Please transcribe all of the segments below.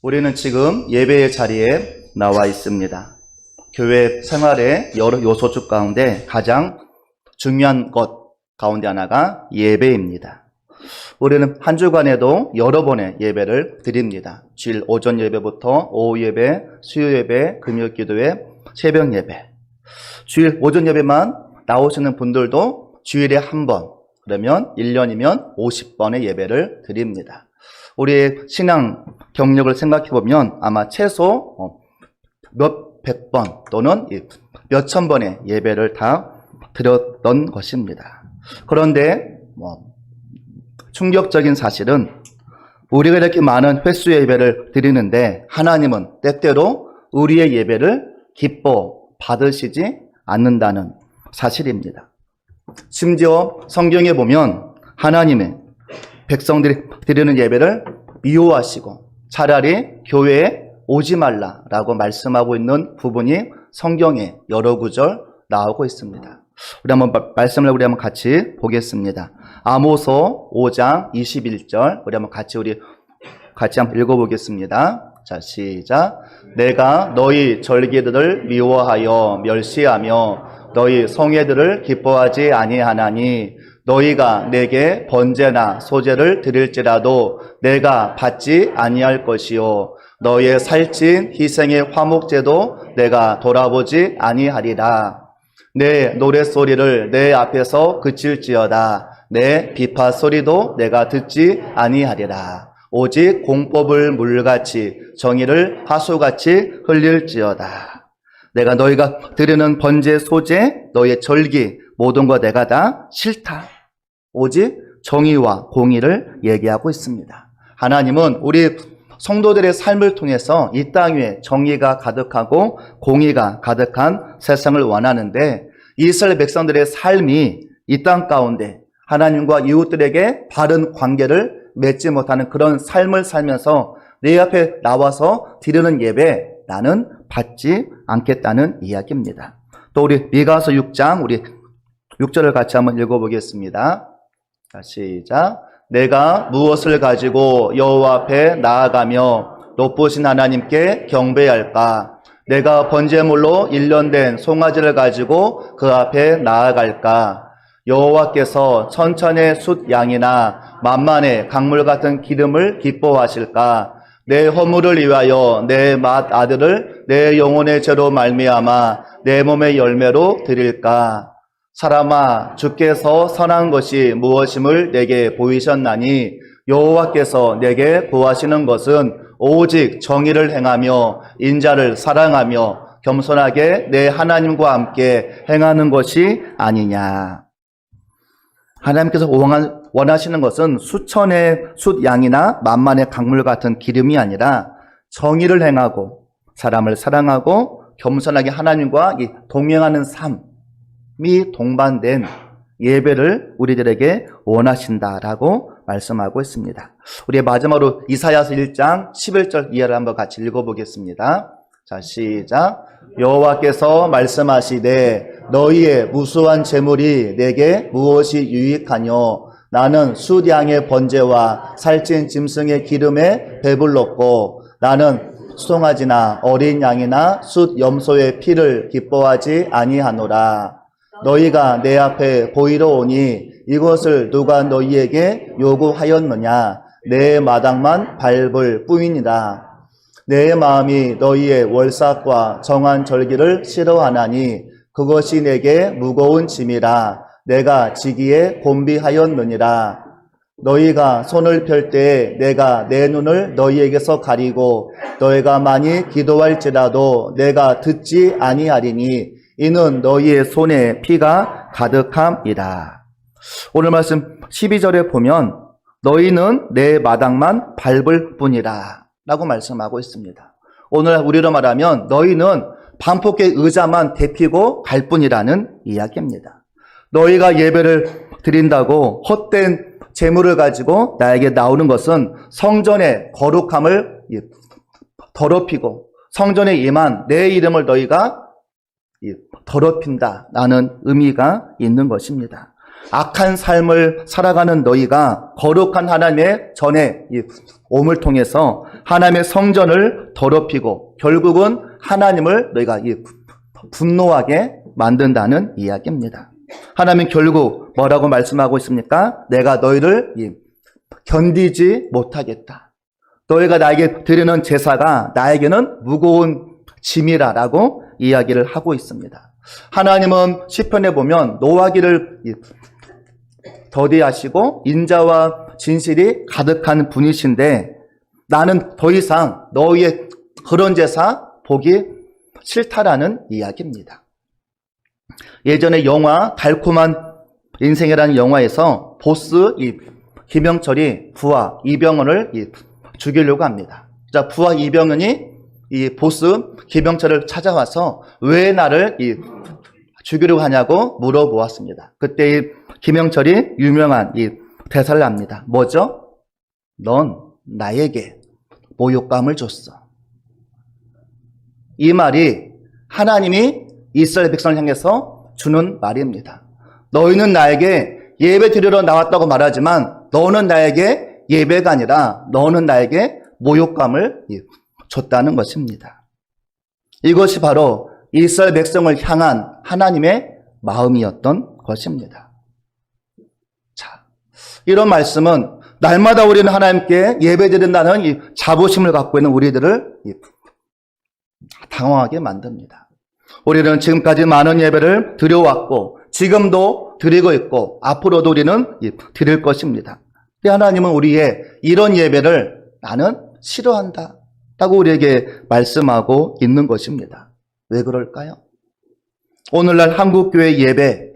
우리는 지금 예배의 자리에 나와 있습니다. 교회 생활의 여러 요소 중 가운데 가장 중요한 것 가운데 하나가 예배입니다. 우리는 한 주간에도 여러 번의 예배를 드립니다. 주일 오전 예배부터 오후 예배, 수요 예배, 금요 기도회, 새벽 예배. 주일 오전 예배만 나오시는 분들도 주일에 한 번, 그러면 1년이면 50번의 예배를 드립니다. 우리의 신앙 경력을 생각해 보면 아마 최소 몇백 번 또는 몇천 번의 예배를 다 드렸던 것입니다. 그런데 충격적인 사실은 우리가 이렇게 많은 횟수의 예배를 드리는데 하나님은 때때로 우리의 예배를 기뻐 받으시지 않는다는 사실입니다. 심지어 성경에 보면 하나님의 백성들이 드리는 예배를 미워하시고 차라리 교회에 오지 말라라고 말씀하고 있는 부분이 성경에 여러 구절 나오고 있습니다. 우리 한번 말씀을 한번 같이 보겠습니다. 아모스 5장 21절 우리 한번 같이 한번 읽어보겠습니다. 자, 시작. 내가 너희 절기들을 미워하여 멸시하며 너희 성회들을 기뻐하지 아니하나니 너희가 내게 번제나 소제를 드릴지라도 내가 받지 아니할 것이요 너희의 살찐 희생의 화목제도 내가 돌아보지 아니하리라. 내 노랫소리를 내 앞에서 그칠지어다. 내 비파 소리도 내가 듣지 아니하리라. 오직 공법을 물같이 정의를 하수같이 흘릴지어다. 내가 너희가 드리는 번제 소제 너희의 절기 모든 거 내가 다 싫다. 오직 정의와 공의를 얘기하고 있습니다. 하나님은 우리 성도들의 삶을 통해서 이 땅 위에 정의가 가득하고 공의가 가득한 세상을 원하는데 이스라엘 백성들의 삶이 이 땅 가운데 하나님과 이웃들에게 바른 관계를 맺지 못하는 그런 삶을 살면서 내 앞에 나와서 드리는 예배 나는 받지 않겠다는 이야기입니다. 또 우리 미가서 6장 우리 6절을 같이 한번 읽어보겠습니다. 자, 시작. 내가 무엇을 가지고 여호와 앞에 나아가며 높으신 하나님께 경배할까? 내가 번제물로 1년 된 송아지를 가지고 그 앞에 나아갈까? 여호와께서 천천의 숫 양이나 만만의 강물 같은 기름을 기뻐하실까? 내 허물을 위하여 내 맏 아들을 내 영혼의 죄로 말미암아 내 몸의 열매로 드릴까? 사람아, 주께서 선한 것이 무엇임을 내게 보이셨나니 여호와께서 내게 구하시는 것은 오직 정의를 행하며 인자를 사랑하며 겸손하게 내 하나님과 함께 행하는 것이 아니냐. 하나님께서 원하시는 것은 수천의 숫 양이나 만만의 강물 같은 기름이 아니라 정의를 행하고 사람을 사랑하고 겸손하게 하나님과 동행하는 삶이 동반된 예배를 우리들에게 원하신다라고 말씀하고 있습니다. 우리 마지막으로 이사야서 1장 11절 이하를 한번 같이 읽어보겠습니다. 자, 시작. 여호와께서 말씀하시되 너희의 무수한 재물이 내게 무엇이 유익하뇨? 나는 숫 양의 번제와 살찐 짐승의 기름에 배불렀고 나는 수송아지나 어린 양이나 숫 염소의 피를 기뻐하지 아니하노라. 너희가 내 앞에 보이러 오니 이것을 누가 너희에게 요구하였느냐? 내 마당만 밟을 뿐이니라. 내 마음이 너희의 월삭과 정한 절기를 싫어하나니 그것이 내게 무거운 짐이라. 내가 지기에 곤비하였느니라. 너희가 손을 펼 때에 내가 내 눈을 너희에게서 가리고 너희가 많이 기도할지라도 내가 듣지 아니하리니 이는 너희의 손에 피가 가득함이라. 오늘 말씀 12절에 보면 너희는 내 마당만 밟을 뿐이라 라고 말씀하고 있습니다. 오늘 우리로 말하면 너희는 반포의 의자만 데피고 갈 뿐이라는 이야기입니다. 너희가 예배를 드린다고 헛된 재물을 가지고 나에게 나오는 것은 성전의 거룩함을 더럽히고 성전에 임한 내 이름을 너희가 더럽힌다라는 의미가 있는 것입니다. 악한 삶을 살아가는 너희가 거룩한 하나님의 전에 이 몸을 통해서 하나님의 성전을 더럽히고 결국은 하나님을 너희가 분노하게 만든다는 이야기입니다. 하나님은 결국 뭐라고 말씀하고 있습니까? 내가 너희를 견디지 못하겠다. 너희가 나에게 드리는 제사가 나에게는 무거운 짐이라라고 이야기를 하고 있습니다. 하나님은 시편에 보면 노하기를 더디하시고 인자와 진실이 가득한 분이신데 나는 더 이상 너희의 그런 제사 보기 싫다라는 이야기입니다. 예전에 영화 달콤한 인생이라는 영화에서 보스 김영철이 부하 이병헌을 죽이려고 합니다. 자, 부하 이병헌이 이 보스 김영철을 찾아와서 왜 나를 죽이려고 하냐고 물어보았습니다. 그때 이 김영철이 유명한 대사를 합니다. 뭐죠? 넌 나에게 모욕감을 줬어. 이 말이 하나님이 이스라엘 백성을 향해서 주는 말입니다. 너희는 나에게 예배 드리러 나왔다고 말하지만 너는 나에게 예배가 아니라 너는 나에게 모욕감을 줬다는 것입니다. 이것이 바로 이스라엘 백성을 향한 하나님의 마음이었던 것입니다. 자, 이런 말씀은 날마다 우리는 하나님께 예배드린다는 이 자부심을 갖고 있는 우리들을 당황하게 만듭니다. 우리는 지금까지 많은 예배를 드려왔고 지금도 드리고 있고 앞으로도 우리는 드릴 것입니다. 근데 하나님은 우리의 이런 예배를 나는 싫어한다 라고 우리에게 말씀하고 있는 것입니다. 왜 그럴까요? 오늘날 한국교회 예배,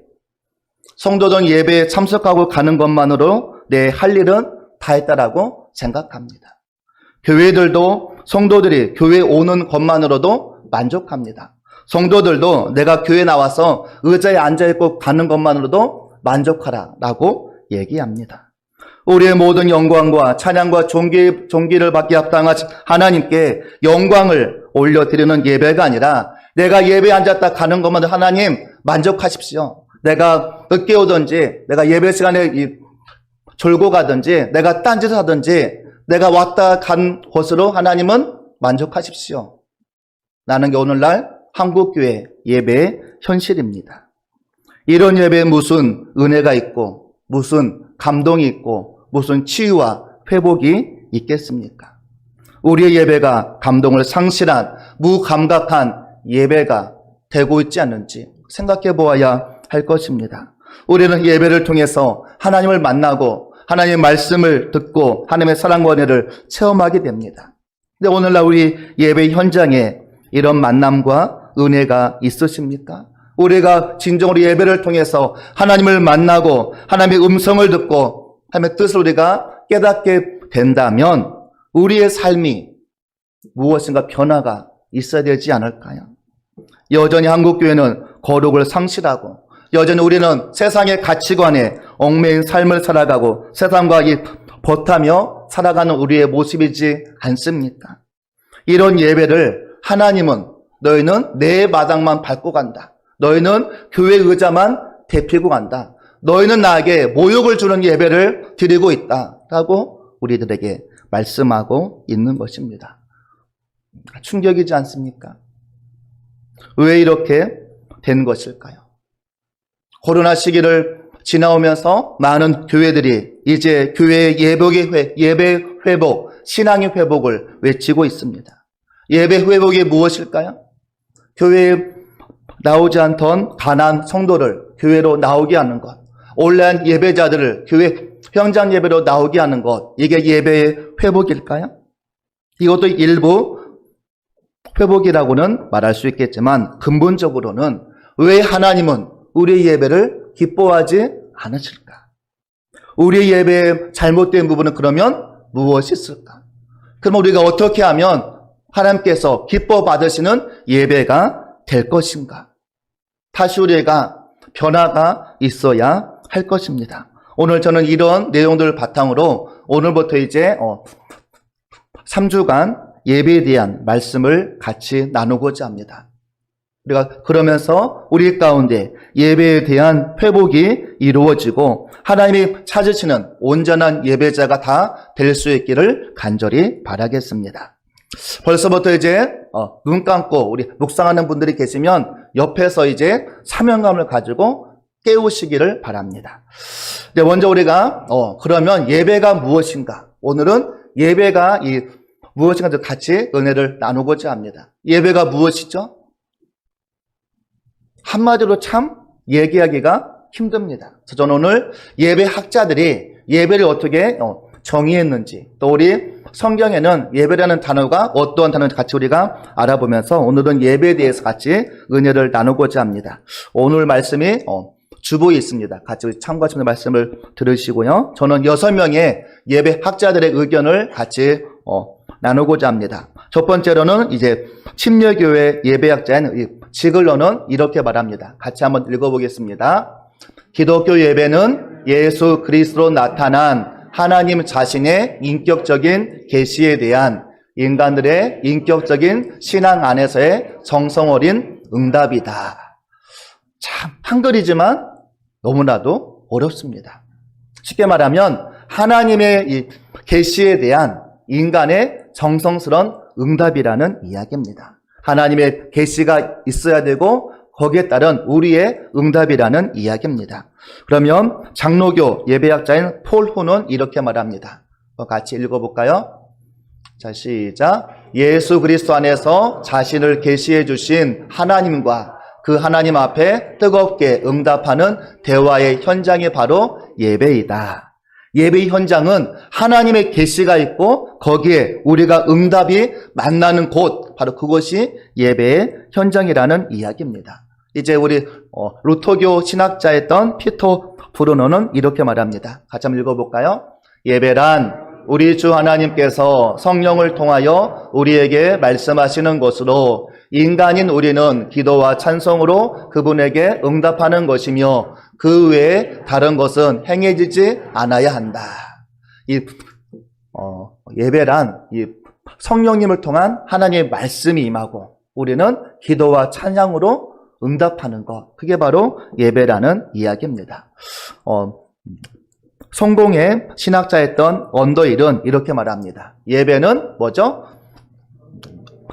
성도전 예배에 참석하고 가는 것만으로 내 할 일은 다 했다라고 생각합니다. 교회들도 성도들이 교회 오는 것만으로도 만족합니다. 성도들도 내가 교회 나와서 의자에 앉아있고 가는 것만으로도 만족하라라고 얘기합니다. 우리의 모든 영광과 찬양과 존귀를 받기 합당하신 하나님께 영광을 올려드리는 예배가 아니라 내가 예배에 앉았다 가는 것만 하나님 만족하십시오. 내가 늦게 오든지 내가 예배 시간에 졸고 가든지 내가 딴짓을 하든지 내가 왔다 간 곳으로 하나님은 만족하십시오. 라는 게 오늘날 한국교회 예배의 현실입니다. 이런 예배에 무슨 은혜가 있고 무슨 감동이 있고 무슨 치유와 회복이 있겠습니까? 우리의 예배가 감동을 상실한 무감각한 예배가 되고 있지 않는지 생각해 보아야 할 것입니다. 우리는 예배를 통해서 하나님을 만나고 하나님의 말씀을 듣고 하나님의 사랑과 은혜를 체험하게 됩니다. 근데 오늘날 우리 예배 현장에 이런 만남과 은혜가 있으십니까? 우리가 진정으로 예배를 통해서 하나님을 만나고 하나님의 음성을 듣고 하나님의 뜻을 우리가 깨닫게 된다면 우리의 삶이 무엇인가 변화가 있어야 되지 않을까요? 여전히 한국교회는 거룩을 상실하고 여전히 우리는 세상의 가치관에 얽매인 삶을 살아가고 세상과 버타며 살아가는 우리의 모습이지 않습니까? 이런 예배를 하나님은 너희는 내 마당만 밟고 간다. 너희는 교회 의자만 대피고 간다. 너희는 나에게 모욕을 주는 예배를 드리고 있다라고 우리들에게 말씀하고 있는 것입니다. 충격이지 않습니까? 왜 이렇게 된 것일까요? 코로나 시기를 지나오면서 많은 교회들이 이제 교회의 예배 회복, 신앙의 회복을 외치고 있습니다. 예배 회복이 무엇일까요? 교회에 나오지 않던 가난한 성도를 교회로 나오게 하는 것, 온라인 예배자들을 교회 현장 예배로 나오게 하는 것, 이게 예배의 회복일까요? 이것도 일부 회복이라고는 말할 수 있겠지만 근본적으로는 왜 하나님은 우리의 예배를 기뻐하지 않으실까? 우리의 예배의 잘못된 부분은 그러면 무엇이 있을까? 그럼 우리가 어떻게 하면 하나님께서 기뻐 받으시는 예배가 될 것인가? 다시 우리가 변화가 있어야 할 것입니다. 오늘 저는 이런 내용들을 바탕으로 오늘부터 이제 3주간 예배에 대한 말씀을 같이 나누고자 합니다. 우리가 그러면서 우리 가운데 예배에 대한 회복이 이루어지고 하나님이 찾으시는 온전한 예배자가 다 될 수 있기를 간절히 바라겠습니다. 벌써부터 이제 눈 감고 우리 묵상하는 분들이 계시면 옆에서 이제 사명감을 가지고 깨우시기를 바랍니다. 먼저 우리가 그러면 예배가 무엇인가? 오늘은 예배가 무엇인가 같이 은혜를 나누고자 합니다. 예배가 무엇이죠? 한마디로 참 얘기하기가 힘듭니다. 그래서 저는 오늘 예배 학자들이 예배를 어떻게 정의했는지, 또 우리 성경에는 예배라는 단어가 어떠한 단어인지 같이 우리가 알아보면서 오늘은 예배에 대해서 같이 은혜를 나누고자 합니다. 오늘 말씀이 주보에 있습니다. 같이 참고하시는 말씀을 들으시고요. 저는 6명의 예배 학자들의 의견을 같이 나누고자 합니다. 첫 번째로는 이제 침례교회 예배학자인 지글러는 이렇게 말합니다. 같이 한번 읽어보겠습니다. 기독교 예배는 예수 그리스도로 나타난 하나님 자신의 인격적인 계시에 대한 인간들의 인격적인 신앙 안에서의 정성 어린 응답이다. 참 한글이지만 너무나도 어렵습니다. 쉽게 말하면 하나님의 이 계시에 대한 인간의 정성스러운 응답이라는 이야기입니다. 하나님의 계시가 있어야 되고 거기에 따른 우리의 응답이라는 이야기입니다. 그러면 장로교 예배학자인 폴 후는 이렇게 말합니다. 같이 읽어볼까요? 자, 시작. 예수 그리스도 안에서 자신을 계시해 주신 하나님과 그 하나님 앞에 뜨겁게 응답하는 대화의 현장이 바로 예배이다. 예배의 현장은 하나님의 계시가 있고 거기에 우리가 응답이 만나는 곳, 바로 그것이 예배의 현장이라는 이야기입니다. 이제 우리 루터교 신학자였던 피터 브루노는 이렇게 말합니다. 같이 한번 읽어볼까요? 예배란 우리 주 하나님께서 성령을 통하여 우리에게 말씀하시는 것으로 인간인 우리는 기도와 찬송으로 그분에게 응답하는 것이며 그 외에 다른 것은 행해지지 않아야 한다. 예배란 성령님을 통한 하나님의 말씀이 임하고 우리는 기도와 찬양으로 응답하는 것. 그게 바로 예배라는 이야기입니다. 성공의 신학자였던 언더힐은 이렇게 말합니다. 예배는 뭐죠?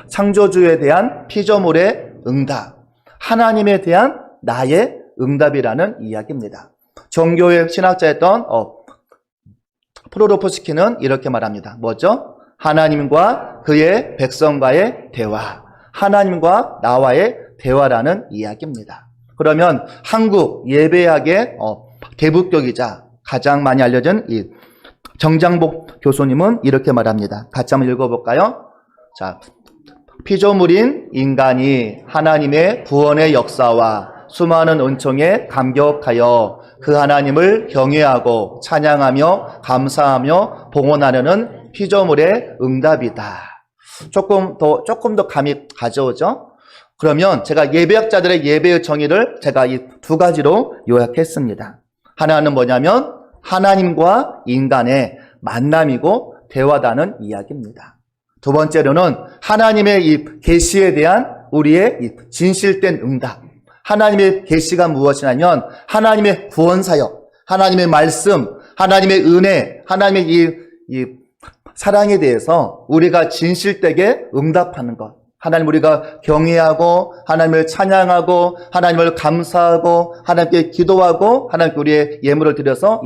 창조주에 대한 피조물의 응답, 하나님에 대한 나의 응답이라는 이야기입니다. 종교의 신학자였던 프로로프스키는 이렇게 말합니다. 뭐죠? 하나님과 그의 백성과의 대화, 하나님과 나와의 대화라는 이야기입니다. 그러면 한국 예배학의 대부격이자 가장 많이 알려진 이 정장복 교수님은 이렇게 말합니다. 같이 한번 읽어볼까요? 자, 피조물인 인간이 하나님의 구원의 역사와 수많은 은총에 감격하여 그 하나님을 경외하고 찬양하며 감사하며 봉헌하려는 피조물의 응답이다. 조금 더 감이 가져오죠? 그러면 제가 예배학자들의 예배의 정의를 제가 이 두 가지로 요약했습니다. 하나는 뭐냐면 하나님과 인간의 만남이고 대화다는 이야기입니다. 두 번째로는 하나님의 이 계시에 대한 우리의 이 진실된 응답. 하나님의 계시가 무엇이냐면 하나님의 구원 사역, 하나님의 말씀, 하나님의 은혜, 하나님의 이 사랑에 대해서 우리가 진실되게 응답하는 것. 하나님 우리가 경외하고 하나님을 찬양하고 하나님을 감사하고 하나님께 기도하고 하나님께 우리의 예물을 드려서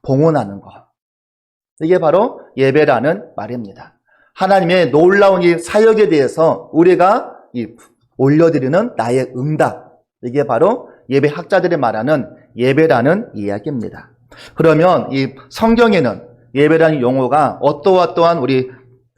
봉헌하는 것. 이게 바로 예배라는 말입니다. 하나님의 놀라운 이 사역에 대해서 우리가 올려드리는 나의 응답. 이게 바로 예배 학자들이 말하는 예배라는 이야기입니다. 그러면 이 성경에는 예배라는 용어가 어떠한 우리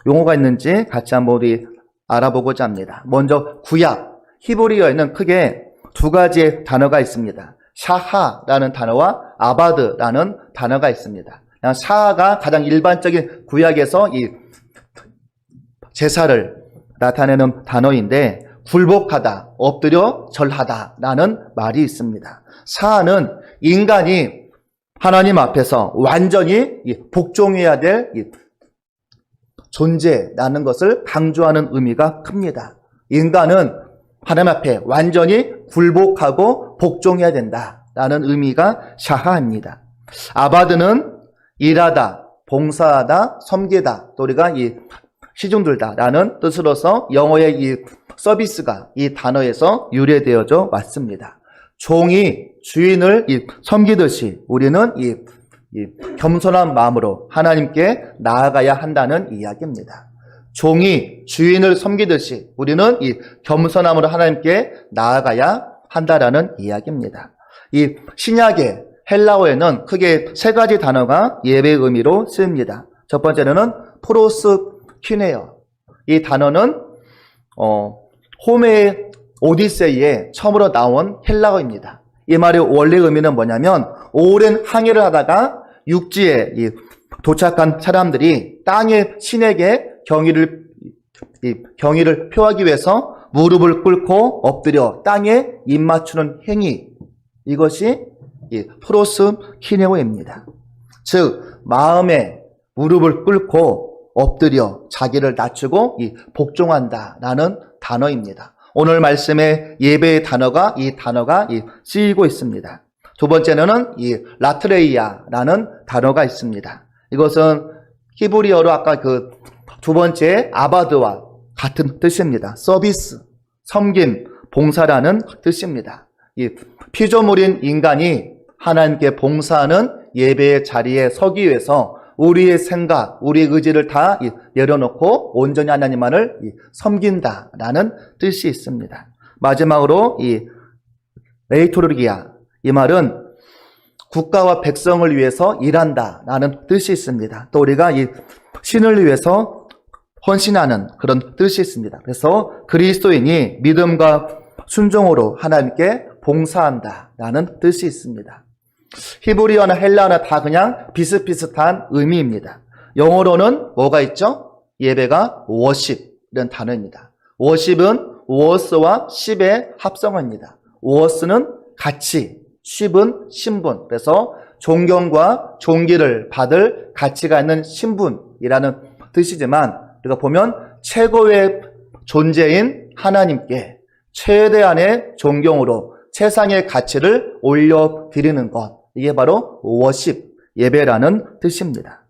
용어가 있는지 같이 한번 우리 알아보고자 합니다. 먼저 구약 히브리어에는 크게 두 가지의 단어가 있습니다. 샤하라는 단어와 아바드라는 단어가 있습니다. 샤하가 가장 일반적인 구약에서 이 제사를 나타내는 단어인데 굴복하다, 엎드려 절하다라는 말이 있습니다. 사하는 인간이 하나님 앞에서 완전히 복종해야 될 존재라는 것을 강조하는 의미가 큽니다. 인간은 하나님 앞에 완전히 굴복하고 복종해야 된다라는 의미가 샤하입니다. 아바드는 일하다, 봉사하다, 섬기다, 또 우리가 이 시중들다라는 뜻으로서 영어의 이 서비스가 이 단어에서 유래되어져 왔습니다. 종이 주인을 섬기듯이 우리는 이 겸손한 마음으로 하나님께 나아가야 한다는 이야기입니다. 종이 주인을 섬기듯이 우리는 이 겸손함으로 하나님께 나아가야 한다라는 이야기입니다. 이 신약의 헬라어에는 크게 세 가지 단어가 예배의 의미로 쓰입니다. 첫 번째는 프로스키네어. 이 단어는 호메의 오디세이에 처음으로 나온 헬라어입니다. 이 말의 원래 의미는 뭐냐면 오랜 항해를 하다가 육지에 도착한 사람들이 땅의 신에게 경의를 표하기 위해서 무릎을 꿇고 엎드려 땅에 입맞추는 행위, 이것이 프로스키네오입니다. 즉 마음에 무릎을 꿇고 엎드려 자기를 낮추고 복종한다라는 단어입니다. 오늘 말씀의 예배의 단어가 이 단어가 쓰이고 있습니다. 두 번째는 이 라트레이아라는 단어가 있습니다. 이것은 히브리어로 아까 그 두 번째 아바드와 같은 뜻입니다. 서비스, 섬김, 봉사라는 뜻입니다. 이 피조물인 인간이 하나님께 봉사하는 예배의 자리에 서기 위해서 우리의 생각, 우리의 의지를 다 내려놓고 온전히 하나님만을 섬긴다라는 뜻이 있습니다. 마지막으로 이 레이토르기아, 이 말은 국가와 백성을 위해서 일한다라는 뜻이 있습니다. 또 우리가 이 신을 위해서 헌신하는 그런 뜻이 있습니다. 그래서 그리스도인이 믿음과 순종으로 하나님께 봉사한다라는 뜻이 있습니다. 히브리어나 헬라어나 다 그냥 비슷비슷한 의미입니다. 영어로는 뭐가 있죠? 예배가 worship 이런 단어입니다. worship은 worth와 ship의 합성어입니다. worth는 가치, ship은 신분. 그래서 존경과 존귀를 받을 가치가 있는 신분이라는 뜻이지만 우리가 보면 최고의 존재인 하나님께 최대한의 존경으로 최상의 가치를 올려드리는 것, 이게 바로 워십, 예배라는 뜻입니다.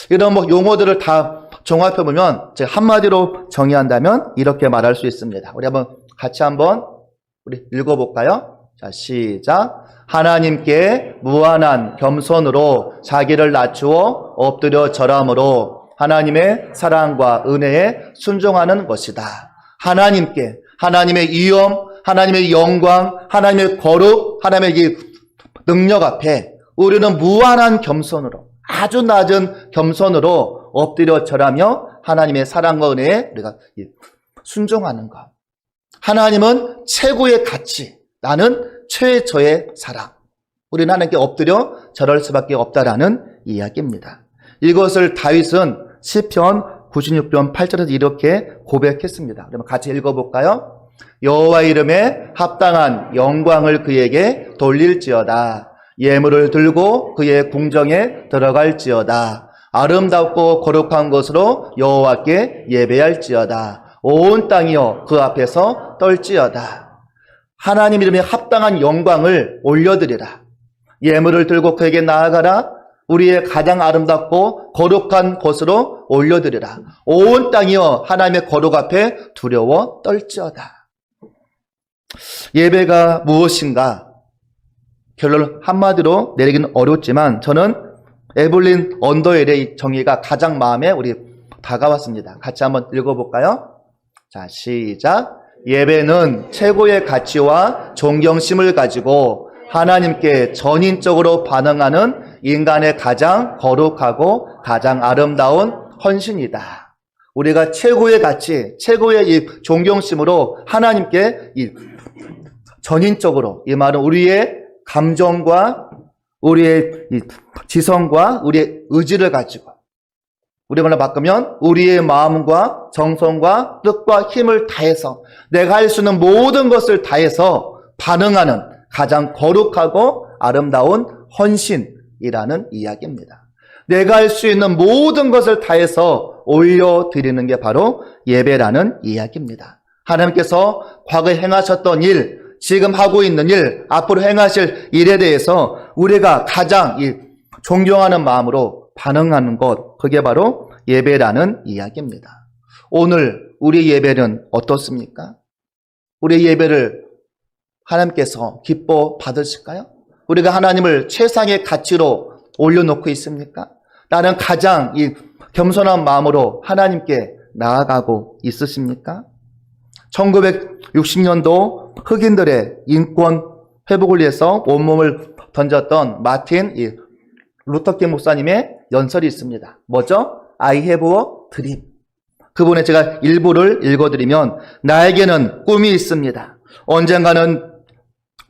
이런 용어들을 다 종합해보면 제가 한마디로 정의한다면 이렇게 말할 수 있습니다. 우리 같이 한번 읽어볼까요? 자, 시작. 하나님께 무한한 겸손으로 자기를 낮추어 엎드려 절함으로 하나님의 사랑과 은혜에 순종하는 것이다. 하나님께, 하나님의 위엄, 하나님의 영광, 하나님의 거룩, 하나님의 능력 앞에 우리는 무한한 겸손으로, 아주 낮은 겸손으로 엎드려 절하며 하나님의 사랑과 은혜에 우리가 순종하는 것. 하나님은 최고의 가치, 나는 최저의 사랑. 우리는 하나님께 엎드려 절할 수밖에 없다라는 이야기입니다. 이것을 다윗은 시편 96편 8절에서 이렇게 고백했습니다. 그러면 같이 읽어볼까요? 여호와 이름에 합당한 영광을 그에게 돌릴지어다. 예물을 들고 그의 궁정에 들어갈지어다. 아름답고 거룩한 것으로 여호와께 예배할지어다. 온 땅이여 그 앞에서 떨지어다. 하나님 이름에 합당한 영광을 올려드리라. 예물을 들고 그에게 나아가라. 우리의 가장 아름답고 거룩한 것으로 올려드리라. 온 땅이여 하나님의 거룩 앞에 두려워 떨지어다. 예배가 무엇인가? 결론을 한마디로 내리기는 어렵지만 저는 에블린 언더웰의 정의가 가장 마음에 다가왔습니다. 같이 한번 읽어볼까요? 자, 시작. 예배는 최고의 가치와 존경심을 가지고 하나님께 전인적으로 반응하는 인간의 가장 거룩하고 가장 아름다운 헌신이다. 우리가 최고의 가치, 최고의 이 존경심으로 하나님께 전인적으로, 이 말은 우리의 감정과 우리의 지성과 우리의 의지를 가지고, 우리 말로 바꾸면 우리의 마음과 정성과 뜻과 힘을 다해서 내가 할 수 있는 모든 것을 다해서 반응하는 가장 거룩하고 아름다운 헌신이라는 이야기입니다. 내가 할 수 있는 모든 것을 다해서 올려드리는 게 바로 예배라는 이야기입니다. 하나님께서 과거에 행하셨던 일, 지금 하고 있는 일, 앞으로 행하실 일에 대해서 우리가 가장 존경하는 마음으로 반응하는 것, 그게 바로 예배라는 이야기입니다. 오늘 우리 예배는 어떻습니까? 우리 예배를 하나님께서 기뻐 받으실까요? 우리가 하나님을 최상의 가치로 올려놓고 있습니까? 나는 가장 겸손한 마음으로 하나님께 나아가고 있으십니까? 1960년도 흑인들의 인권 회복을 위해서 온몸을 던졌던 마틴 루터킹 목사님의 연설이 있습니다. 뭐죠? I have a dream. 그분의 제가 일부를 읽어드리면, 나에게는 꿈이 있습니다. 언젠가는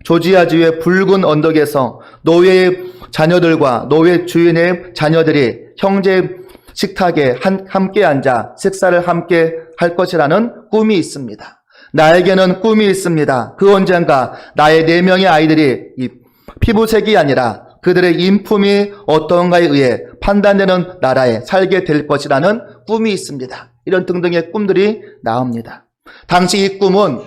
조지아주의 붉은 언덕에서 노예의 자녀들과 노예 주인의 자녀들이 형제 식탁에 함께 앉아 식사를 함께 할 것이라는 꿈이 있습니다. 나에게는 꿈이 있습니다. 그 언젠가 나의 4명의 아이들이 피부색이 아니라 그들의 인품이 어떤가에 의해 판단되는 나라에 살게 될 것이라는 꿈이 있습니다. 이런 등등의 꿈들이 나옵니다. 당시 이 꿈은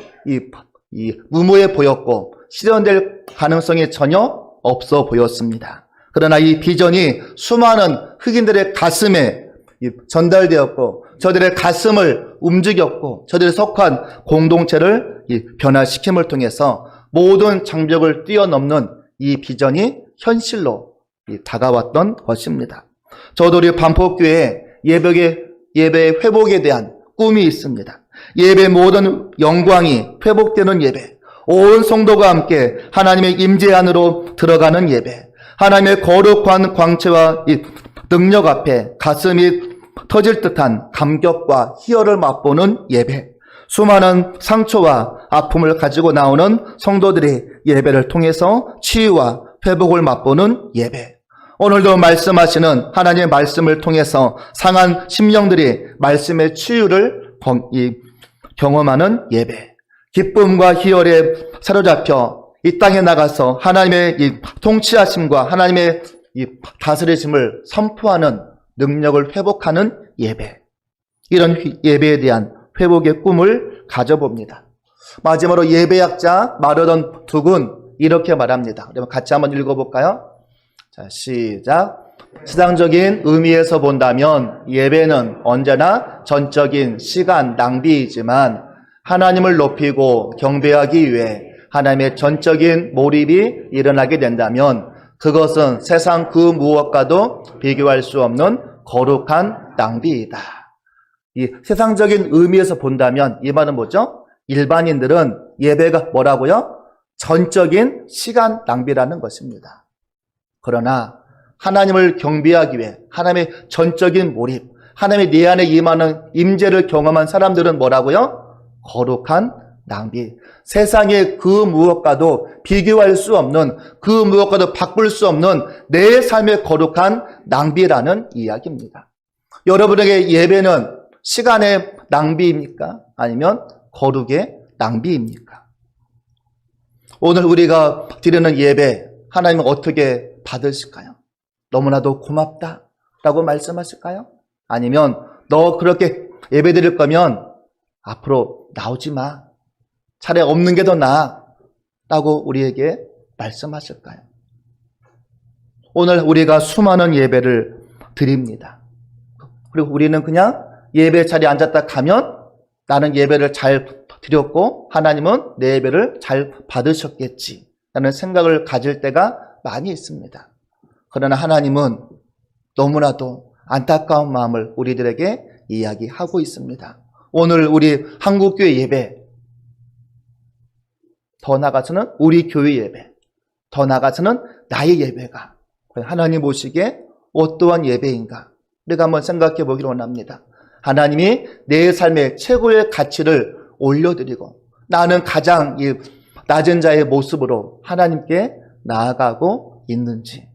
무모해 보였고 실현될 가능성이 전혀 없어 보였습니다. 그러나 이 비전이 수많은 흑인들의 가슴에 전달되었고 저들의 가슴을 움직였고 저들의 속한 공동체를 변화시킴을 통해서 모든 장벽을 뛰어넘는 이 비전이 현실로 다가왔던 것입니다. 저도 우리 반포교회 예배의 회복에 대한 꿈이 있습니다. 예배 모든 영광이 회복되는 예배, 온 성도가 함께 하나님의 임재 안으로 들어가는 예배, 하나님의 거룩한 광채와 능력 앞에 가슴이 터질 듯한 감격과 희열을 맛보는 예배, 수많은 상처와 아픔을 가지고 나오는 성도들이 예배를 통해서 치유와 회복을 맛보는 예배, 오늘도 말씀하시는 하나님의 말씀을 통해서 상한 심령들이 말씀의 치유를 경험하는 예배, 기쁨과 희열에 사로잡혀 이 땅에 나가서 하나님의 이 통치하심과 하나님의 이 다스리심을 선포하는 능력을 회복하는 예배, 이런 예배에 대한 회복의 꿈을 가져봅니다. 마지막으로 예배학자 마르던 둑은 이렇게 말합니다. 그러면 같이 한번 읽어볼까요? 자, 시작. 시장적인 의미에서 본다면 예배는 언제나 전적인 시간 낭비이지만 하나님을 높이고 경배하기 위해 하나님의 전적인 몰입이 일어나게 된다면 그것은 세상 그 무엇과도 비교할 수 없는 거룩한 낭비이다. 이 세상적인 의미에서 본다면 이 말은 뭐죠? 일반인들은 예배가 뭐라고요? 전적인 시간 낭비라는 것입니다. 그러나 하나님을 경배하기 위해 하나님의 전적인 몰입, 하나님의 내 안에 임하는 임재를 경험한 사람들은 뭐라고요? 거룩한 낭비. 세상의 그 무엇과도 비교할 수 없는, 그 무엇과도 바꿀 수 없는 내 삶의 거룩한 낭비라는 이야기입니다. 여러분에게 예배는 시간의 낭비입니까? 아니면 거룩의 낭비입니까? 오늘 우리가 드리는 예배, 하나님은 어떻게 받으실까요? 너무나도 고맙다라고 말씀하실까요? 아니면 너 그렇게 예배 드릴 거면 앞으로 나오지 마, 차라리 없는 게 더 나아 라고 우리에게 말씀하실까요? 오늘 우리가 수많은 예배를 드립니다. 그리고 우리는 그냥 예배 자리에 앉았다 가면 나는 예배를 잘 드렸고 하나님은 내 예배를 잘 받으셨겠지 라는 생각을 가질 때가 많이 있습니다. 그러나 하나님은 너무나도 안타까운 마음을 우리들에게 이야기하고 있습니다. 오늘 우리 한국교회 예배, 더 나아가서는 우리 교회 예배, 더 나아가서는 나의 예배가 하나님 보시기에 어떠한 예배인가? 우리가 한번 생각해 보기를 원합니다. 하나님이 내 삶의 최고의 가치를 올려드리고 나는 가장 낮은 자의 모습으로 하나님께 나아가고 있는지,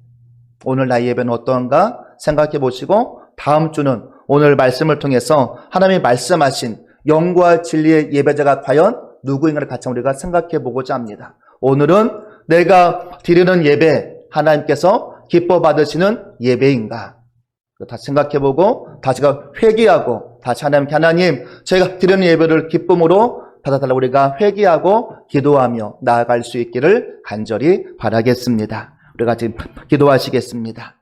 오늘 나의 예배는 어떠한가 생각해 보시고 다음 주는 오늘 말씀을 통해서 하나님이 말씀하신 영과 진리의 예배자가 과연 누구인가를 같이 우리가 생각해 보고자 합니다. 오늘은 내가 드리는 예배, 하나님께서 기뻐 받으시는 예배인가? 다시 생각해 보고 다시가 회개하고 다시 하나님께, 하나님, 제가 드리는 예배를 기쁨으로 받아달라고 우리가 회개하고 기도하며 나아갈 수 있기를 간절히 바라겠습니다. 우리가 지금 기도하시겠습니다.